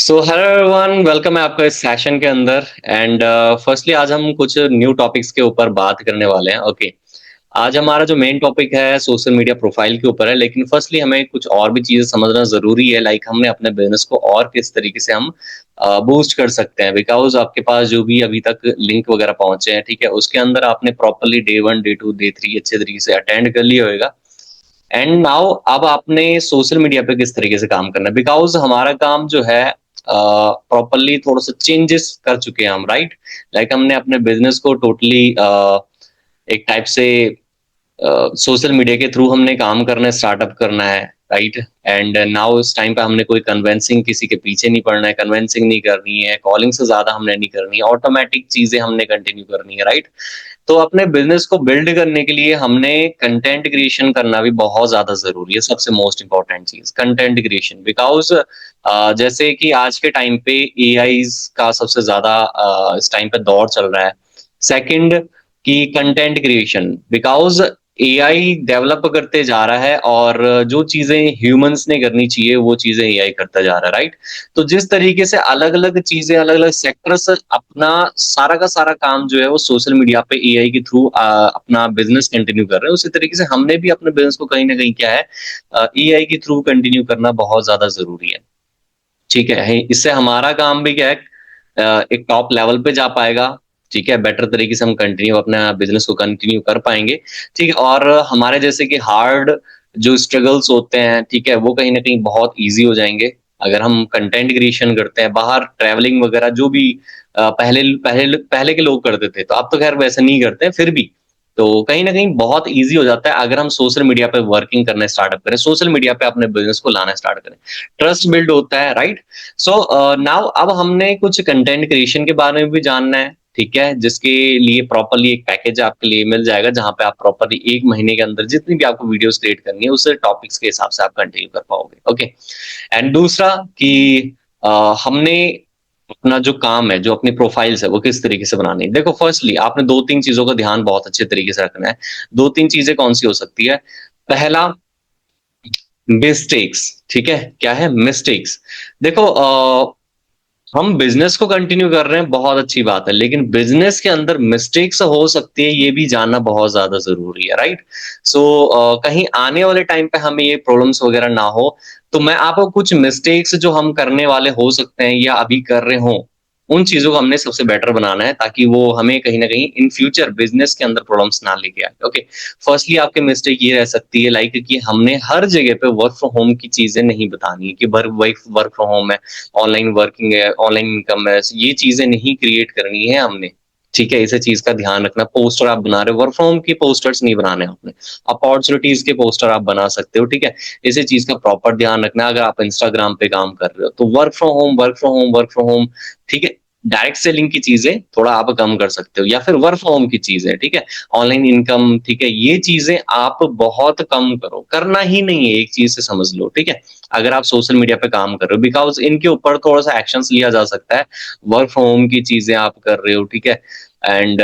So hello everyone, welcome है आपका इस सेशन के अंदर। एंड फर्स्टली आज हम कुछ न्यू टॉपिक्स के ऊपर बात करने वाले हैं। ओके, आज हमारा जो मेन टॉपिक है सोशल मीडिया प्रोफाइल के ऊपर है, लेकिन फर्स्टली हमें कुछ और भी चीजें समझना जरूरी है। लाइक हमने अपने बिजनेस को और किस तरीके से हम बूस्ट कर सकते हैं, बिकॉज आपके पास जो भी अभी तक लिंक वगैरह पहुंचे हैं, ठीक है, उसके अंदर आपने प्रॉपरली डे 1 डे 2 डे 3 अच्छे तरीके से अटेंड कर लिया होगा। एंड नाउ अब आपने सोशल मीडिया पे किस तरीके से काम करना है, बिकॉज हमारा काम जो है प्रॉपरली थोड़ा सा चेंजेस कर चुके हैं हम, राइट। लाइक हमने अपने बिजनेस को टोटली एक टाइप से सोशल मीडिया के थ्रू हमने काम करना स्टार्टअप करना है, राइट। एंड नाउ इस टाइम पे हमने कोई कन्वेंसिंग किसी के पीछे नहीं पड़ना है, कन्वेंसिंग नहीं करनी है, कॉलिंग से ज्यादा हमने नहीं करनी है, ऑटोमेटिक चीजें हमने कंटिन्यू करनी है, राइट। तो अपने बिजनेस को बिल्ड करने के लिए हमने कंटेंट क्रिएशन करना भी बहुत ज्यादा जरूरी है। सबसे मोस्ट इंपॉर्टेंट चीज कंटेंट क्रिएशन, बिकॉज जैसे कि आज के टाइम पे एआई का सबसे ज्यादा इस टाइम पे दौर चल रहा है। सेकंड की content creation, because AI develop करते जा रहा है और जो चीजें ह्यूमंस ने करनी चाहिए वो चीजें एआई करता जा रहा है, राइट। तो जिस तरीके से अलग अलग चीजें, अलग अलग सेक्टर्स अपना सारा का सारा काम जो है वो सोशल मीडिया पे एआई के थ्रू अपना बिजनेस कंटिन्यू कर रहे हैं, उसी तरीके से हमने भी अपने बिजनेस को कहीं ना कहीं क्या है एआई के थ्रू कंटिन्यू करना बहुत ज्यादा जरूरी है। ठीक है, इससे हमारा काम भी क्या है एक टॉप लेवल पे जा पाएगा। ठीक है, बेटर तरीके से हम कंटिन्यू अपना बिजनेस को कंटिन्यू कर पाएंगे। ठीक है, और हमारे जैसे कि हार्ड जो स्ट्रगल्स होते हैं, ठीक है, वो कहीं ना कहीं बहुत इजी हो जाएंगे अगर हम कंटेंट क्रिएशन करते हैं। बाहर ट्रैवलिंग वगैरह जो भी पहले पहले पहले के लोग करते थे, तो अब तो खैर वैसे नहीं करते हैं, फिर भी तो कहीं ना कहीं बहुत इजी हो जाता है अगर हम सोशल मीडिया पे वर्किंग करना स्टार्टअप करें, सोशल मीडिया पे अपने बिजनेस को लाना स्टार्ट करें। ट्रस्ट बिल्ड होता है, राइट। सो नाउ अब हमने कुछ कंटेंट क्रिएशन के बारे में भी जानना है, ठीक है, जिसके लिए प्रॉपरली एक पैकेज आपके लिए मिल जाएगा, जहां पे आप प्रॉपरली 1 महीने के अंदर जितनी भी आपको वीडियोस क्रिएट करनी है उस टॉपिक्स के हिसाब से आप कंटिन्यू कर पाओगे। ओके, एंड दूसरा कि हमने अपना जो काम है, जो अपनी प्रोफाइल्स है, वो किस तरीके से बनानी है। देखो, फर्स्टली आपने दो तीन चीजों का ध्यान बहुत अच्छे तरीके से रखना है। दो तीन चीजें कौन सी हो सकती है? पहला, मिस्टेक्स। ठीक है, क्या है? मिस्टेक्स। देखो हम बिजनेस को कंटिन्यू कर रहे हैं, बहुत अच्छी बात है, लेकिन बिजनेस के अंदर मिस्टेक्स हो सकती है, ये भी जानना बहुत ज्यादा जरूरी है, राइट। सो कहीं आने वाले टाइम पे हमें ये प्रॉब्लम्स वगैरह ना हो, तो मैं आपको कुछ मिस्टेक्स जो हम करने वाले हो सकते हैं या अभी कर रहे हो, उन चीजों को हमने सबसे बेटर बनाना है, ताकि वो हमें कहीं ना कहीं इन फ्यूचर बिजनेस के अंदर प्रॉब्लम्स ना लेके आए। ओके, फर्स्टली आपकी मिस्टेक ये रह सकती है, लाइक कि हमने हर जगह पे वर्क फ्रॉम होम की चीजें नहीं बतानी है कि वर्क फ्रॉम होम है, ऑनलाइन वर्किंग है, ऑनलाइन इनकम है, ये चीजें नहीं क्रिएट करनी है हमने। ठीक है, इसे चीज का ध्यान रखना। पोस्टर आप बना रहे हो, वर्क फ्रॉम होम की पोस्टर्स नहीं बनाने आपने, अपॉर्चुनिटीज के पोस्टर आप बना सकते हो, ठीक है। इसे चीज का प्रॉपर ध्यान रखना। अगर आप इंस्टाग्राम पे काम कर रहे हो तो work from home, work from home, work from home, ठीक है। डायरेक्ट सेलिंग की चीजें थोड़ा आप कम कर सकते हो, या फिर वर्क फ्रॉम होम की चीजें, ठीक है, ऑनलाइन इनकम, ठीक है, ये चीजें आप बहुत कम करो, करना ही नहीं है, एक चीज से समझ लो, ठीक है। अगर आप सोशल मीडिया पे काम कर रहे हो, बिकॉज इनके ऊपर थोड़ा सा एक्शंस लिया जा सकता है। वर्क फ्रॉम होम की चीजें आप कर रहे हो, ठीक है। एंड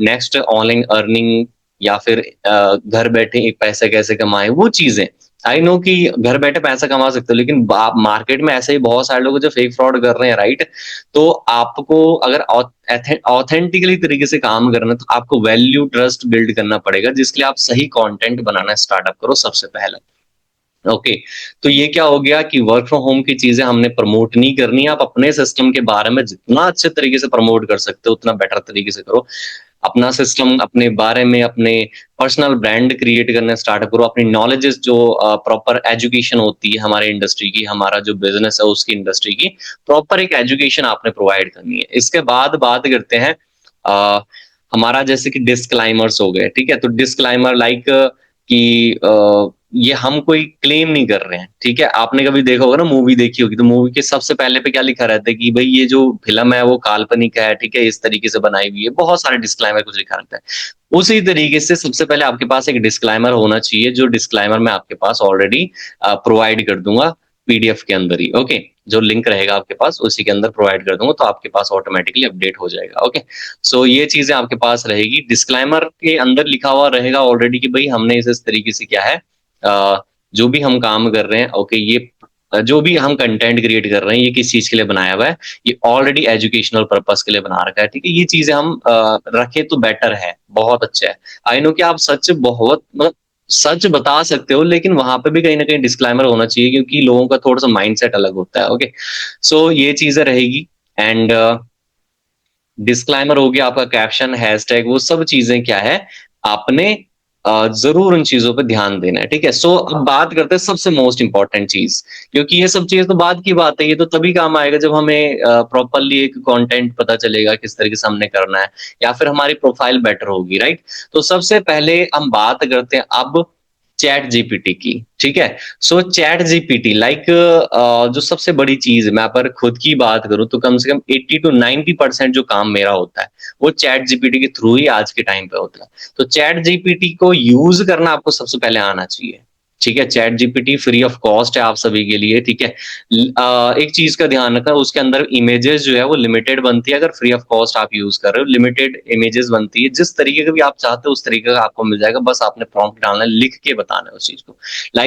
नेक्स्ट, ऑनलाइन अर्निंग, या फिर घर बैठे एक पैसे कैसे कमाए, वो चीजें। आई नो कि घर बैठे पैसा कमा सकते हो, लेकिन आप मार्केट में ऐसे ही बहुत सारे लोग हैं जो फेक फ्रॉड कर रहे हैं, राइट। तो आपको अगर ऑथेंटिकली तरीके से काम करना है, तो आपको वैल्यू ट्रस्ट बिल्ड करना पड़ेगा, जिसके लिए आप सही कंटेंट बनाना स्टार्टअप करो सबसे पहले। ओके, तो ये क्या हो गया कि वर्क फ्रॉम होम की चीजें हमने प्रमोट नहीं करनी है। आप अपने सिस्टम के बारे में जितना अच्छे तरीके से प्रमोट कर सकते हो उतना बेटर तरीके से करो। अपना सिस्टम, अपने बारे में, अपने पर्सनल ब्रांड क्रिएट करना स्टार्ट करो। अपनी नॉलेजेस जो प्रॉपर एजुकेशन होती है हमारे इंडस्ट्री की, हमारा जो बिजनेस है उसकी इंडस्ट्री की, प्रॉपर एक एजुकेशन आपने प्रोवाइड करनी है। इसके बाद बात करते हैं अ, हमारा जैसे कि डिस्क्लाइमर्स हो गए, ठीक है। तो डिस्क्लाइमर लाइक कि ये हम कोई क्लेम नहीं कर रहे हैं, ठीक है। आपने कभी देखा होगा ना, मूवी देखी होगी, तो मूवी के सबसे पहले पे क्या लिखा रहता है कि भाई ये जो फिल्म है वो काल्पनिक है, ठीक है, इस तरीके से बनाई हुई है, बहुत सारे डिस्क्लाइमर कुछ लिखा रहता है। उसी तरीके से सबसे पहले आपके पास एक डिस्क्लाइमर होना चाहिए, जो डिस्क्लाइमर मैं आपके पास ऑलरेडी प्रोवाइड कर दूंगा पीडीएफ के अंदर ही। ओके, जो लिंक रहेगा आपके पास उसी के अंदर प्रोवाइड कर दूंगा, तो आपके पास ऑटोमेटिकली अपडेट हो जाएगा। ओके, सो ये चीजें आपके पास रहेगी, डिस्क्लाइमर के अंदर लिखा हुआ रहेगा ऑलरेडी कि भाई हमने इस तरीके से क्या है, जो भी हम काम कर रहे हैं, ओके, ये जो भी हम कंटेंट क्रिएट कर रहे हैं ये किस चीज के लिए बनाया हुआ है, ये ऑलरेडी एजुकेशनल पर्पस के लिए बना रखा है, ठीक है। ये चीजें हम रखें तो बेटर है, बहुत अच्छा है। आई नो कि आप सच बहुत मतलब सच बता सकते हो, लेकिन वहां पे भी कहीं ना कहीं डिस्क्लाइमर होना चाहिए, क्योंकि लोगों का थोड़ा सा माइंडसेट अलग होता है। ओके, सो ये चीजें रहेगी। एंड डिस्क्लाइमर हो गया, आपका कैप्शन, हैशटैग, वो सब चीजें क्या है, आपने जरूर उन चीजों पे ध्यान देना है, ठीक है। सो अब बात करते हैं सबसे मोस्ट इंपॉर्टेंट चीज, क्योंकि ये सब चीज तो बाद की बात है, ये तो तभी काम आएगा जब हमें प्रॉपरली एक कंटेंट पता चलेगा किस तरीके से हमने करना है, या फिर हमारी प्रोफाइल बेटर होगी, राइट। तो सबसे पहले हम बात करते हैं अब चैट जीपीटी की, ठीक है। सो चैट जीपीटी लाइक जो सबसे बड़ी चीज है, मैं अगर खुद की बात करूं तो कम से कम 80 to 90% जो काम मेरा होता है वो चैट जीपीटी के थ्रू ही आज के टाइम पे होता है। तो चैट जीपीटी को यूज करना आपको सबसे पहले आना चाहिए, ठीक है। Chat GPT free of cost है आप सभी के लिए, ठीक है। एक चीज का ध्यान रखना, उसके अंदर इमेजेस जो है वो लिमिटेड बनती है, अगर फ्री ऑफ कॉस्ट आप यूज कर रहे हो, लिमिटेड इमेजेस बनती है, जिस तरीके का भी आप चाहते हो उस तरीके का आपको मिल जाएगा, बस आपने प्रॉम्प्ट डालना है, लिख के बताना है उस चीज को।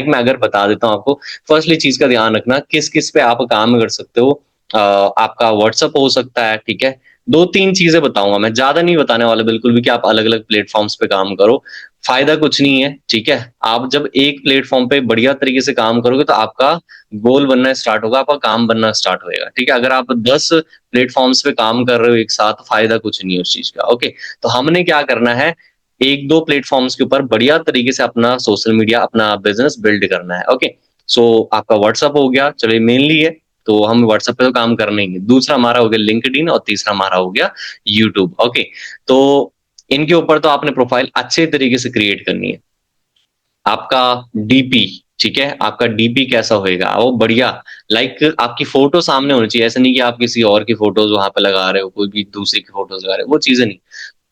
मैं अगर बता देता हूँ आपको, फर्स्टली चीज का ध्यान रखना किस किस पे आप काम कर सकते हो। आपका व्हाट्सअप हो सकता है, ठीक है। दो तीन चीजें बताऊंगा मैं, ज्यादा नहीं बताने वाला बिल्कुल भी कि आप अलग अलग प्लेटफॉर्म्स पे काम करो, फायदा कुछ नहीं है, ठीक है। आप जब एक प्लेटफॉर्म पे बढ़िया तरीके से काम करोगे तो आपका गोल बनना स्टार्ट होगा, आपका काम बनना स्टार्ट होएगा, ठीक है। अगर आप 10 प्लेटफॉर्म्स पे काम कर रहे हो एक साथ, फायदा कुछ नहीं है उस चीज का। ओके, तो हमने क्या करना है, एक दो प्लेटफॉर्म्स के ऊपर बढ़िया तरीके से अपना सोशल मीडिया, अपना बिजनेस बिल्ड करना है। ओके, सो आपका व्हाट्सअप हो गया, चलिए मेनली है, तो हम व्हाट्सएप पे तो काम करना ही है। दूसरा हमारा हो गया लिंक्डइन, और तीसरा हमारा हो गया यूट्यूब। ओके, तो इनके ऊपर तो आपने प्रोफाइल अच्छे तरीके से क्रिएट करनी है। आपका डीपी, ठीक है, आपका डीपी कैसा होएगा, वो बढ़िया, आपकी फोटो सामने होनी चाहिए, ऐसा नहीं कि आप किसी और की फोटोज वहां पे लगा रहे हो, कोई भी दूसरे की फोटोज लगा रहे हो, वो चीजें नहीं।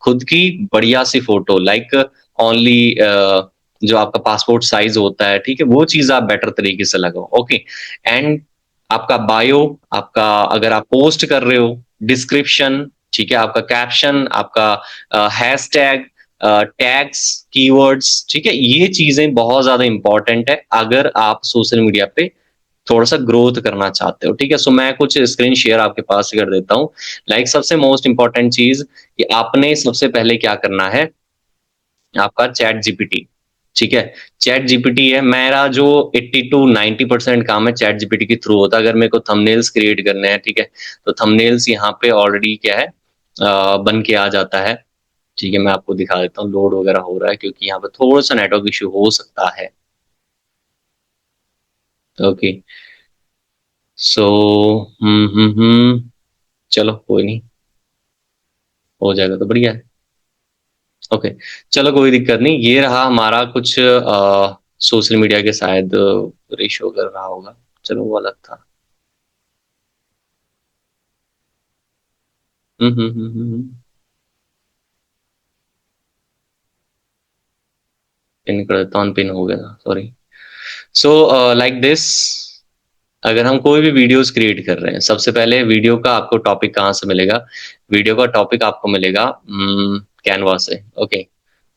खुद की बढ़िया सी फोटो, ओनली जो आपका पासपोर्ट साइज होता है, ठीक है, वो चीज आप बेटर तरीके से लगाओ। ओके, एंड आपका बायो, आपका अगर आप पोस्ट कर रहे हो, डिस्क्रिप्शन, ठीक है, आपका कैप्शन, आपका हैशटैग, टैग्स, कीवर्ड्स, ठीक है, ये चीजें बहुत ज्यादा इंपॉर्टेंट है अगर आप सोशल मीडिया पे थोड़ा सा ग्रोथ करना चाहते हो, ठीक है। सो मैं कुछ स्क्रीन शेयर आपके पास कर देता हूँ। सबसे मोस्ट इंपॉर्टेंट चीज कि आपने सबसे पहले क्या करना है, आपका चैट जीपीटी, ठीक है। चैट जीपीटी है मेरा जो 80 to 90% काम है चैट जीपीटी के थ्रू होता है। अगर मेरे को थंबनेल्स क्रिएट करने हैं, ठीक है, तो थंबनेल्स यहाँ पे ऑलरेडी क्या है, बन के आ जाता है, ठीक है। मैं आपको दिखा देता हूँ, लोड वगैरह हो रहा है क्योंकि यहाँ पे थोड़ा सा नेटवर्क इश्यू हो सकता है। ओके, सो चलो कोई नहीं, हो जाएगा तो बढ़िया है। ओके, चलो कोई दिक्कत नहीं, ये रहा हमारा कुछ सोशल मीडिया के शायद रेशो कर रहा होगा, चलो वो अलग था। पिन कर देता हूँ, पिन हो गया था, सॉरी। सो लाइक दिस, अगर हम कोई भी वीडियोस क्रिएट कर रहे हैं, सबसे पहले वीडियो का आपको टॉपिक कहाँ से मिलेगा, वीडियो का टॉपिक आपको मिलेगा कैनवा से। ओके,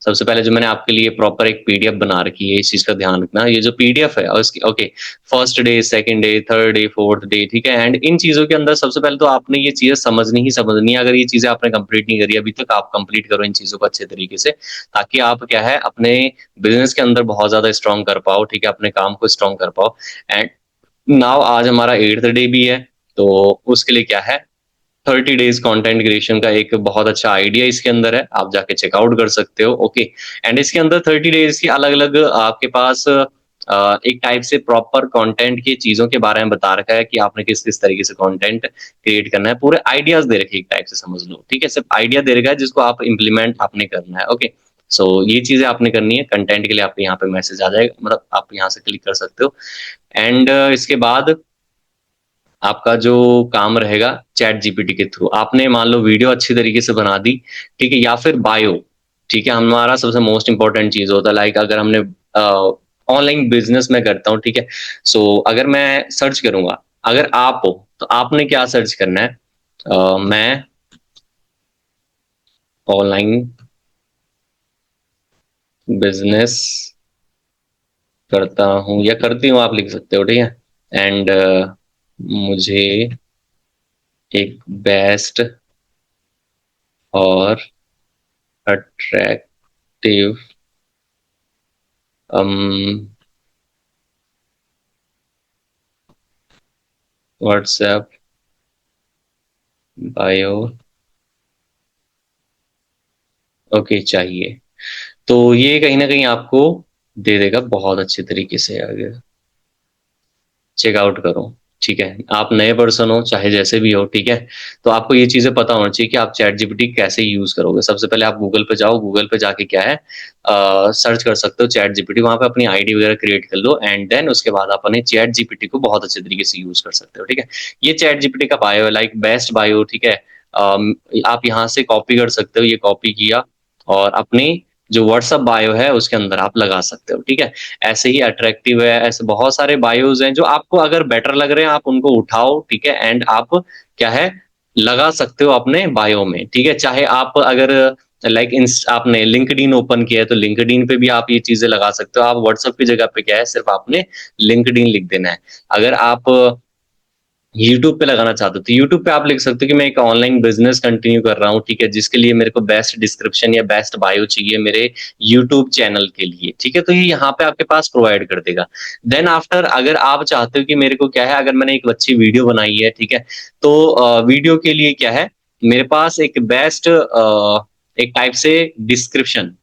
सबसे पहले जो मैंने आपके लिए प्रॉपर एक पीडीएफ बना रखी है, इस चीज का ध्यान रखना, ये जो पीडीएफ है और इसकी, okay, first day, second day, third day, fourth day, ठीक है। एंड इन चीजों के अंदर सबसे पहले तो आपने ये चीजें समझनी ही समझनी है, अगर ये चीजें आपने कंप्लीट नहीं करी अभी तक, आप कंप्लीट करो इन चीजों को अच्छे तरीके से, ताकि आप क्या है अपने बिजनेस के अंदर बहुत ज्यादा स्ट्रॉन्ग कर पाओ, ठीक है, अपने काम को स्ट्रॉन्ग कर पाओ। एंड नाउ आज हमारा 8th डे भी है, तो उसके लिए क्या है, 30 डेज कंटेंट क्रिएशन का एक बहुत अच्छा आइडिया इसके अंदर है, आप जाके चेकआउट कर सकते हो। ओके, एंड इसके अंदर 30 डेज की अलग अलग आपके पास एक टाइप से प्रॉपर कंटेंट की चीजों के बारे में बता रखा है कि आपने किस किस तरीके से कंटेंट क्रिएट करना है, पूरे आइडियाज दे रखे, एक टाइप से समझ लो, ठीक है। सिर्फ आइडिया दे रखा है जिसको आप इम्प्लीमेंट आपने करना है। ओके, सो ये चीजें आपने करनी है, कंटेंट के लिए आपके यहाँ पे मैसेज आ जाएगा, मतलब आप यहाँ से क्लिक कर सकते हो। एंड इसके बाद आपका जो काम रहेगा चैट जीपीटी के थ्रू, आपने मान लो वीडियो अच्छी तरीके से बना दी, ठीक है, या फिर बायो, ठीक है, हमारा सबसे मोस्ट इंपॉर्टेंट चीज होता है, अगर हमने ऑनलाइन बिजनेस में करता हूँ, ठीक है। सो अगर मैं सर्च करूंगा, अगर आप हो तो आपने क्या सर्च करना है, मैं ऑनलाइन बिजनेस करता हूँ या करती हूँ, आप लिख सकते हो, ठीक है। एंड मुझे एक बेस्ट और अट्रैक्टिव व्हाट्सएप बायो ओके चाहिए। तो ये कहीं ना कहीं आपको दे देगा बहुत अच्छे तरीके से आगे। चेकआउट करो। ठीक है, आप नए पर्सन हो चाहे जैसे भी हो, ठीक है, तो आपको ये चीजें पता होना चाहिए कि आप चैट जीपीटी कैसे यूज करोगे। सबसे पहले आप गूगल पे जाओ, गूगल पे जाके क्या है, सर्च कर सकते हो चैट जीपीटी, वहां पे अपनी आईडी वगैरह क्रिएट कर लो, एंड देन उसके बाद आप अपने चैट जीपीटी को बहुत अच्छे तरीके से यूज कर सकते हो। ठीक है, ये चैट जीपीटी का बायो है, लाइक बेस्ट बायो। ठीक है, आप यहाँ से कॉपी कर सकते हो, ये कॉपी किया और अपनी जो व्हाट्सअप बायो है उसके अंदर आप लगा सकते हो। ठीक है, ऐसे ही अट्रैक्टिव है, ऐसे बहुत सारे बायोज हैं जो आपको अगर बेटर लग रहे हैं आप उनको उठाओ। ठीक है, एंड आप क्या है लगा सकते हो अपने बायो में। ठीक है, चाहे आप अगर लाइक आपने लिंक्डइन ओपन किया है तो लिंक्डइन पे भी आप ये चीजें लगा सकते हो। आप व्हाट्सएप की जगह पे क्या है सिर्फ आपने लिंक्डइन लिख देना है। अगर आप यूट्यूब पे लगाना चाहते हो तो यूट्यूब पे आप लिख सकते हो कि मैं एक ऑनलाइन बिजनेस कंटिन्यू कर रहा हूँ। ठीक है, जिसके लिए मेरे को बेस्ट डिस्क्रिप्शन या बेस्ट बायो चाहिए मेरे यूट्यूब चैनल के लिए। ठीक है, तो ये यहाँ पे आपके पास प्रोवाइड कर देगा। देन आफ्टर अगर आप चाहते हो कि मेरे को क्या है, अगर मैंने एक अच्छी वीडियो बनाई है, ठीक है, तो वीडियो के लिए क्या है मेरे पास एक बेस्ट एक टाइप से डिस्क्रिप्शन,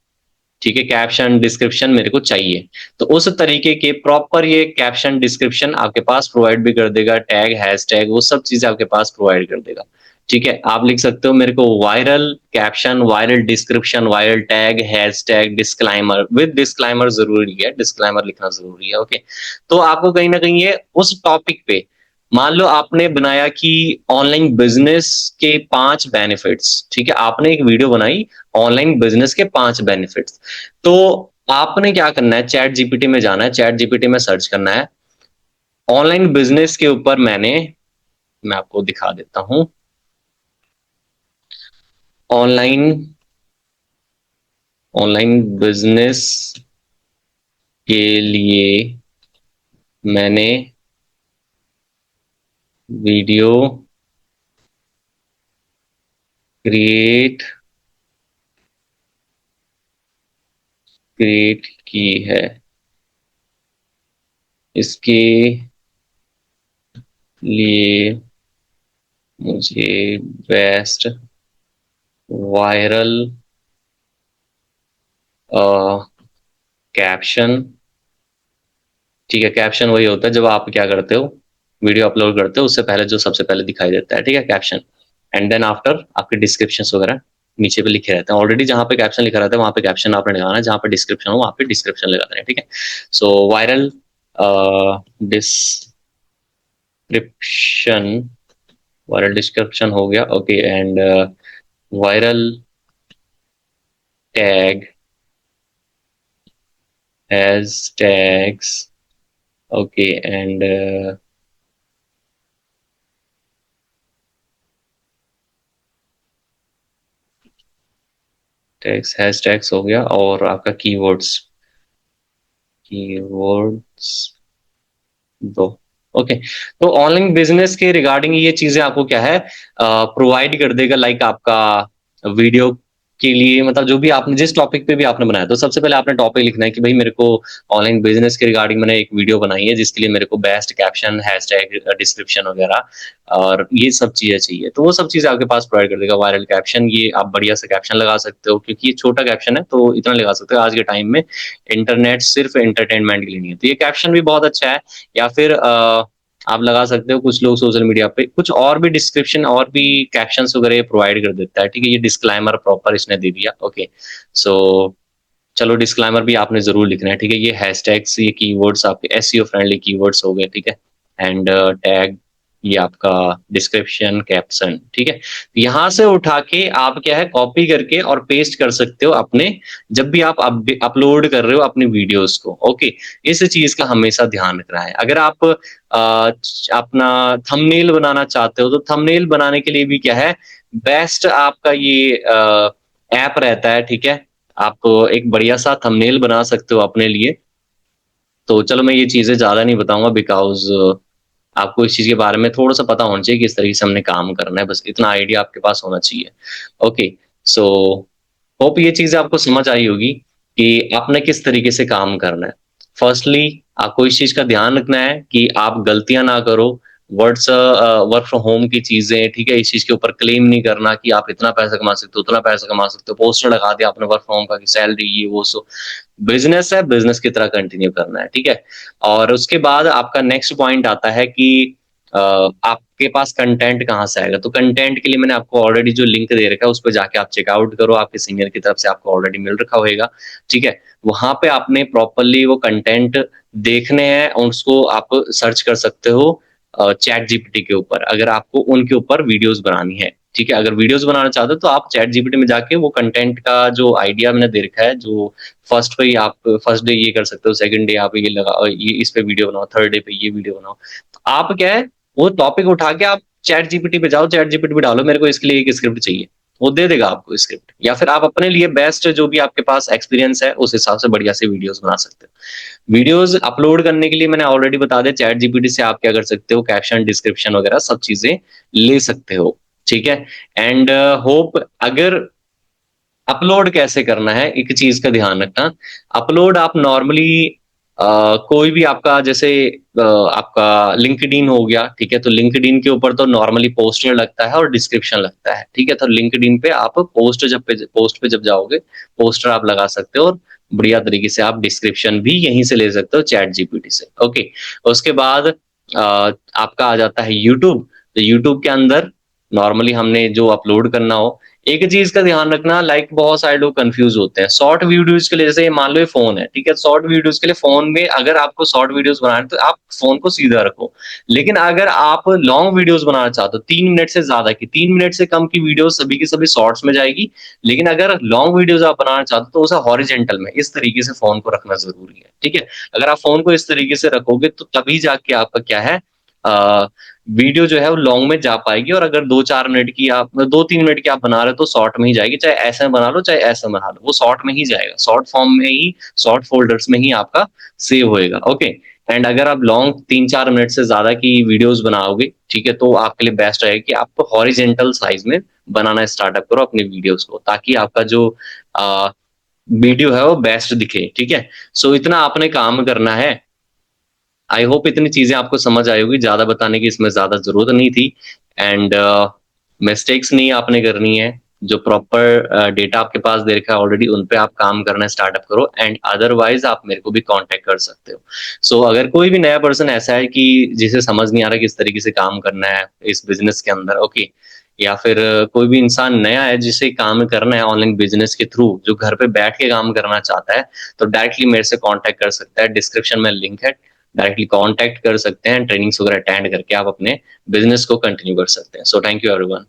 ठीक है, कैप्शन डिस्क्रिप्शन मेरे को चाहिए। तो उस तरीके के प्रॉपर ये कैप्शन डिस्क्रिप्शन आपके पास प्रोवाइड भी कर देगा, टैग हैशटैग वो सब चीजें आपके पास प्रोवाइड कर देगा। ठीक है, आप लिख सकते हो मेरे को viral caption, viral description, viral tag, hashtag, disclaimer. With disclaimer जरूरी है, डिस्क्लाइमर लिखना जरूरी है। ओके, तो आपको कहीं ना कहीं ये उस टॉपिक पे, मान लो आपने बनाया कि ऑनलाइन बिजनेस के 5 बेनिफिट्स। ठीक है, आपने एक वीडियो बनाई ऑनलाइन बिजनेस के 5 बेनिफिट्स। तो आपने क्या करना है, चैट जीपीटी में जाना है, चैट जीपीटी में सर्च करना है ऑनलाइन बिजनेस के ऊपर। मैं आपको दिखा देता हूं। ऑनलाइन ऑनलाइन बिजनेस के लिए मैंने वीडियो क्रिएट क्रिएट की है, इसके लिए मुझे बेस्ट वायरल कैप्शन। ठीक है, कैप्शन वही होता है जब आप क्या करते हो वीडियो अपलोड करते हो उससे पहले जो सबसे पहले दिखाई देता है। ठीक है, कैप्शन। एंड देन आफ्टर आपके डिस्क्रिप्शन वगैरह नीचे पे लिखे रहते हैं। ऑलरेडी जहां पे कैप्शन लिखा रहता है वहां पे कैप्शन आपने लगाना है, जहां पे डिस्क्रिप्शन हो वहां पे डिस्क्रिप्शन लगाना है। ठीक है, so viral description, viral description हो गया। Okay, and viral tag, hash tags. Okay, and tags, hash tags हो गया, और आपका कीवर्ड्स, कीवर्ड्स दो। ओके, तो ऑनलाइन बिजनेस के रिगार्डिंग ये चीजें आपको क्या है प्रोवाइड कर देगा। लाइक आपका वीडियो के लिए, मतलब जो भी आपने जिस टॉपिक पे भी आपने बनाया, तो सबसे पहले आपने टॉपिक लिखना है कि भाई मेरे को ऑनलाइन बिजनेस के रिगार्डिंग मैंने एक वीडियो बनाई है जिसके लिए मेरे को बेस्ट कैप्शन, हैशटैग, डिस्क्रिप्शन वगैरह और ये सब चीजें चाहिए। तो वो सब चीजें आपके पास प्रोवाइड कर देगा। वायरल कैप्शन, ये आप बढ़िया से कैप्शन लगा सकते हो क्योंकि ये छोटा कैप्शन है तो इतना लगा सकते हो। आज के टाइम में इंटरनेट सिर्फ एंटरटेनमेंट के लिए नहीं है, तो ये कैप्शन भी बहुत अच्छा है। या फिर आप लगा सकते हो, कुछ लोग सोशल मीडिया पे कुछ और भी डिस्क्रिप्शन और भी कैप्शंस वगैरह प्रोवाइड कर देता है। ठीक है, ये डिस्क्लाइमर प्रॉपर इसने दे दिया। ओके, सो चलो डिस्क्लाइमर भी आपने जरूर लिखना है। ठीक है, ये हैशटैग्स, ये कीवर्ड्स आपके एसईओ फ्रेंडली कीवर्ड्स हो गए। ठीक है, एंड टैग, ये आपका डिस्क्रिप्शन, कैप्शन। ठीक है, यहां से उठा के आप क्या है कॉपी करके और पेस्ट कर सकते हो अपने, जब भी आप अपलोड कर रहे हो अपने वीडियोस को। ओके, इस चीज का हमेशा ध्यान रखना है। अगर आप अपना थंबनेल बनाना चाहते हो तो थंबनेल बनाने के लिए भी क्या है बेस्ट आपका ये ऐप रहता है। ठीक है, आप एक बढ़िया सा थंबनेल बना सकते हो अपने लिए। तो चलो मैं ये चीजें ज्यादा नहीं बताऊंगा बिकॉज आपको इस चीज़ के बारे में थोड़ा-सा पता होना चाहिए कि इस तरीके से हमने काम करना है, बस इतना आइडिया आपके पास होना चाहिए। ओके, सो होप ये चीज़ आपको समझ आई होगी कि आपने किस तरीके से काम करना है। फर्स्टली आपको इस चीज़ का ध्यान रखना है कि आप गलतियाँ ना करो, वर्क फ्रॉम होम की चीज़ें, ठीक है? इस चीज़ के ऊपर क्लेम नहीं करना कि आप इतना पैसा कमा सकते हो, उतना पैसा कमा सकते हो, पोस्टर लगा दिया आपने वर्क फ्रॉम होम का कि सैलरी ये वो सो। बिज़नेस है, बिज़नेस की तरह कंटिन्यू करना है, ठीक है? और उसके बाद आपका नेक्स्ट पॉइंट आता है कि आपके पास कंटेंट कहाँ से आएगा? तो कंटेंट के लिए मैंने आपको ऑलरेडी जो लिंक दे रखा है, उस पे जाके आप चेकआउट करो, आपके सीनियर की तरफ से आपको ऑलरेडी मिल रखा होएगा, ठीक है? वहाँ पे आपने प्रॉपर्ली वो कंटेंट देखने हैं और उसको आप सर्च कर सकते हो चैट जीपीटी के ऊपर, अगर आपको उनके ऊपर वीडियोज़ बनानी है, ठीक है? अगर वीडियोज़ बनाना चाहते हो तो आप चैट जीपीटी में जाके वो कंटेंट का जो आइडिया मैंने दे रखा है, जो फर्स्ट पे ही आप फर्स्ट डे ये कर सकते हो, सेकंड डे आप ये ये इस पे वीडियो बनाओ, थर्ड डे पे ये वीडियो बनाओ। तो आप क्या है, वो टॉपिक उठा के आप चैट जीपीटी पे जाओ, चैट जीपीटी पे डालो मेरे को इसके लिए एक स्क्रिप्ट चाहिए, वो दे देगा आपको स्क्रिप्ट। या फिर आप अपने लिए बेस्ट जो भी आपके पास एक्सपीरियंस है, उस हिसाब से बढ़िया से वीडियोज़ बना सकते हो। वीडियोज़ अपलोड करने के लिए मैंने ऑलरेडी बता दिया, चैट जीपीटी से आप क्या कर सकते हो, कैप्शन, डिस्क्रिप्शन वगैरह सब चीज़ें ले सकते हो, ठीक है? एंड होप अगर अपलोड कैसे करना है, एक चीज़ का ध्यान रखना, अपलोड आप नॉर्मली कोई भी आपका जैसे आपका लिंक्डइन हो गया, ठीक है? तो लिंक्डइन के ऊपर तो नॉर्मली पोस्टर लगता है और डिस्क्रिप्शन लगता है, ठीक है? तो लिंक्डइन पे आप पोस्ट पे जब जाओगे, पोस्टर आप लगा सकते हो और बढ़िया तरीके से आप डिस्क्रिप्शन भी यहीं से ले सकते हो चैट जीपीटी से, ओके? उसके बाद आपका आ जाता है यूट्यूब, तो यूट्यूब के अंदर नॉर्मली हमने जो अपलोड करना हो, एक चीज़ का ध्यान रखना लाइक बहुत सारे लोग कन्फ्यूज़ होते हैं। शॉर्ट वीडियोज़ के लिए जैसे मान लो ये फ़ोन है, ठीक है? शॉर्ट वीडियोज़ के लिए फ़ोन में अगर आपको शॉर्ट वीडियोज़ बनाना है तो आप फ़ोन को सीधा रखो। लेकिन अगर आप लॉन्ग वीडियोज़ बनाना चाहते हो 3 मिनट से ज़्यादा की, 3 मिनट से कम की वीडियो सभी की सभी शॉर्ट्स में जाएगी। लेकिन अगर लॉन्ग वीडियोज़ आप बनाना चाहते हो तो उसे हॉरिज़ॉन्टल में इस तरीके से फ़ोन को रखना ज़रूरी है, ठीक है? अगर आप फ़ोन को इस तरीके से रखोगे तो तभी जाके आपका क्या है अ, वीडियो जो है वो लॉन्ग में जा पाएगी और अगर 2-4 मिनट की आप 2-3 मिनट की आप बना रहे हो तो शॉर्ट में ही जाएगी, चाहे ऐसे बना लो, चाहे ऐसे बना लो, वो शॉर्ट में ही जाएगा, शॉर्ट फॉर्म में ही, शॉर्ट फ़ोल्डर्स में ही आपका सेव होएगा, ओके? एंड अगर आप लॉन्ग 3-4 मिनट से ज़्यादा की वीडियोज़ बनाओगे, ठीक है? तो आपके लिए बेस्ट रहेगा कि आप हॉरिज़ॉन्टल साइज़ में बनाना स्टार्टअप करो अपनी वीडियोज़ को, ताकि आपका जो अ, वीडियो है वो बेस्ट दिखे, ठीक है? सो इतना आपने काम करना है। आई होप इतनी चीज़ें आपको समझ आई होगी, ज़्यादा बताने की इसमें ज़्यादा ज़रूरत नहीं थी एंड मिस्टेक्स नहीं आपने करनी है, जो प्रॉपर डेटा आपके पास दे रखा है ऑलरेडी उन पे आप काम करना स्टार्टअप करो एंड अदरवाइज़ आप मेरे को भी कॉन्टैक्ट कर सकते हो। सो अगर कोई भी नया पर्सन ऐसा है कि जिसे समझ नहीं आ रहा किस तरीके से काम करना है इस बिज़नेस के अंदर, ओके? या फिर कोई भी इंसान नया है जिसे काम करना है ऑनलाइन बिज़नेस के थ्रू, जो घर पे बैठ के काम करना चाहता है, तो डायरेक्टली मेरे से कॉन्टैक्ट कर सकता है, डिस्क्रिप्शन में लिंक है। डायरेक्टली कॉन्टैक्ट कर सकते हैं, ट्रेनिंग्स वगैरह अटेंड करके आप अपने बिज़नेस को कंटिन्यू कर सकते हैं। So thank you everyone.